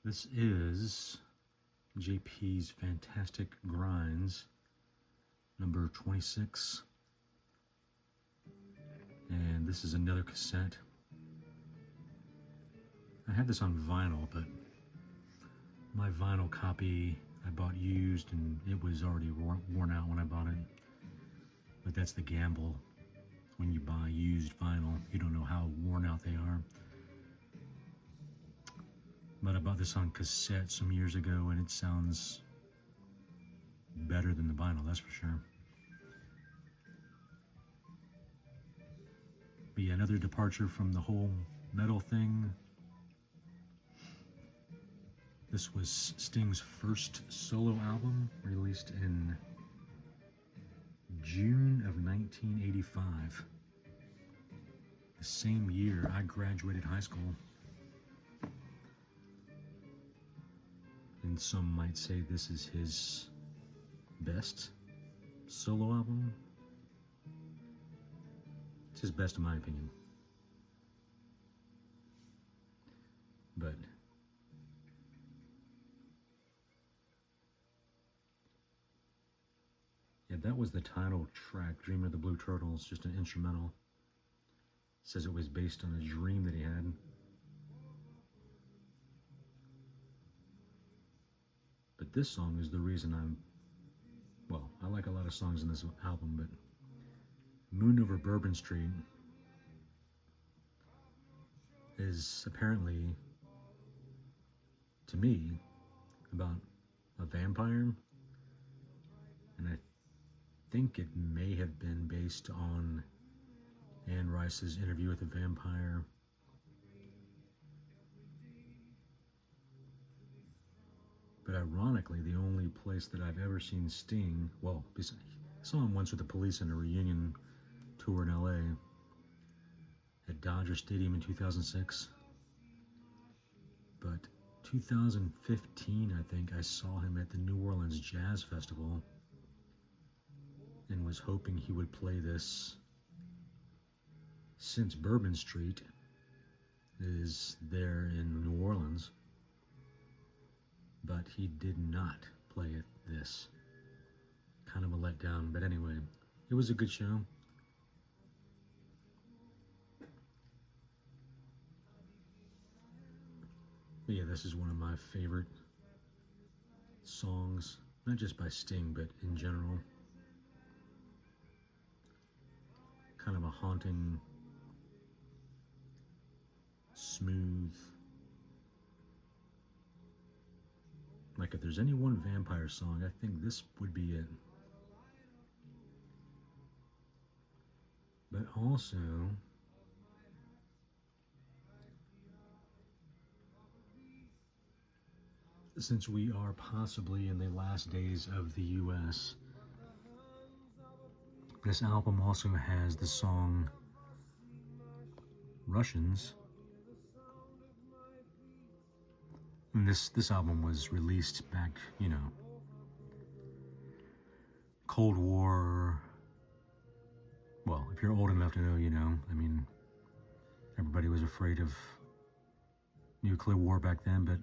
This is JP's Fantastic Grinds, number 26. And this is another cassette. I had this on vinyl, but my vinyl copy I bought used and it was already worn out when I bought it. But that's the gamble. When you buy used vinyl, you don't know how worn out they are. But I bought this on cassette some years ago and it sounds better than the vinyl, that's for sure. But yeah, another departure from the whole metal thing. This was Sting's first solo album, released in June of 1985. The same year I graduated high school. And some might say this is his best solo album. It's his best in my opinion. But yeah, that was the title track, Dream of the Blue Turtles, just an instrumental. It says it was based on a dream that he had. But this song is the reason I like a lot of songs in this album, but Moon Over Bourbon Street is apparently, to me, about a vampire. And I think it may have been based on Anne Rice's Interview with a Vampire. But ironically, the only place that I've ever seen Sting, well, I saw him once with the Police in a reunion tour in LA at Dodger Stadium in 2006. But 2015, I think, I saw him at the New Orleans Jazz Festival and was hoping he would play this since Bourbon Street is there in New Orleans. But he did not play it this. Kind of a letdown, but anyway, it was a good show. But yeah, this is one of my favorite songs, not just by Sting, but in general. Kind of a haunting, smooth. Like if there's any one vampire song, I think this would be it. But also, since we are possibly in the last days of the US, this album also has the song Russians. And this album was released back, Cold War. Well, if you're old enough to know, everybody was afraid of nuclear war back then, but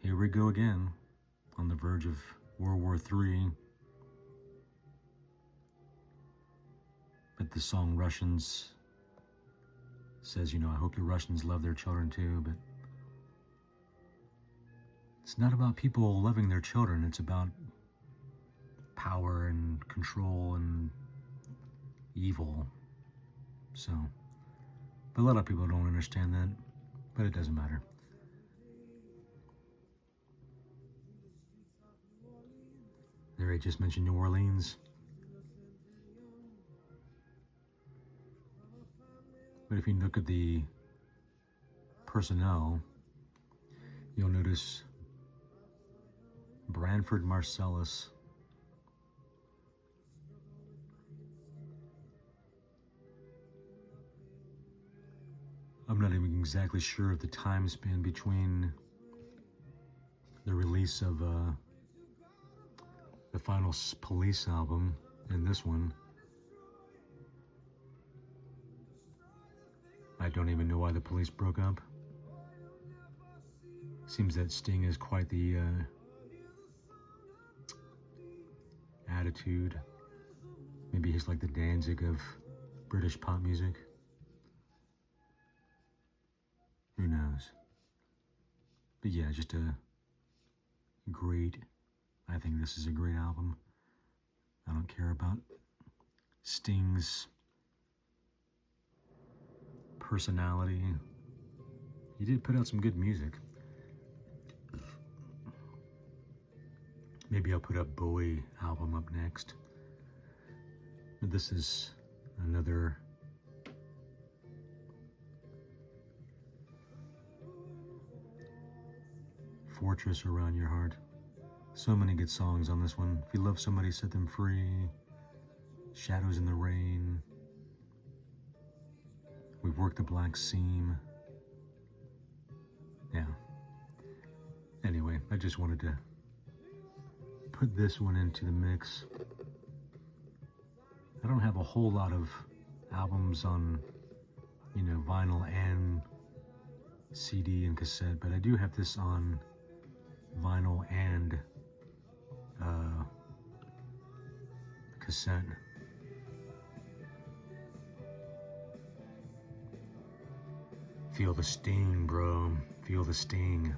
here we go again, on the verge of World War III. But the song Russians says, I hope the Russians love their children too, but it's not about people loving their children, it's about power and control and evil. So, but a lot of people don't understand that, but it doesn't matter. There, I just mentioned New Orleans. But if you look at the personnel, you'll notice Branford Marsalis. I'm not even exactly sure of the time span between the release of the final Police album and this one. I don't even know why the Police broke up. Seems that Sting is quite the attitude. Maybe he's like the Danzig of British pop music. Who knows? But yeah, just a great, I think this is a great album. I don't care about Sting's personality. He did put out some good music. Maybe I'll put a Bowie album up next. But this is another fortress around your heart. So many good songs on this one. If you love somebody, set them free. Shadows in the Rain. We Work the Black Seam. Yeah. Anyway, I just wanted to put this one into the mix. I don't have a whole lot of albums on, you know, vinyl and CD and cassette, but I do have this on vinyl and cassette. Feel the sting, bro. Feel the sting.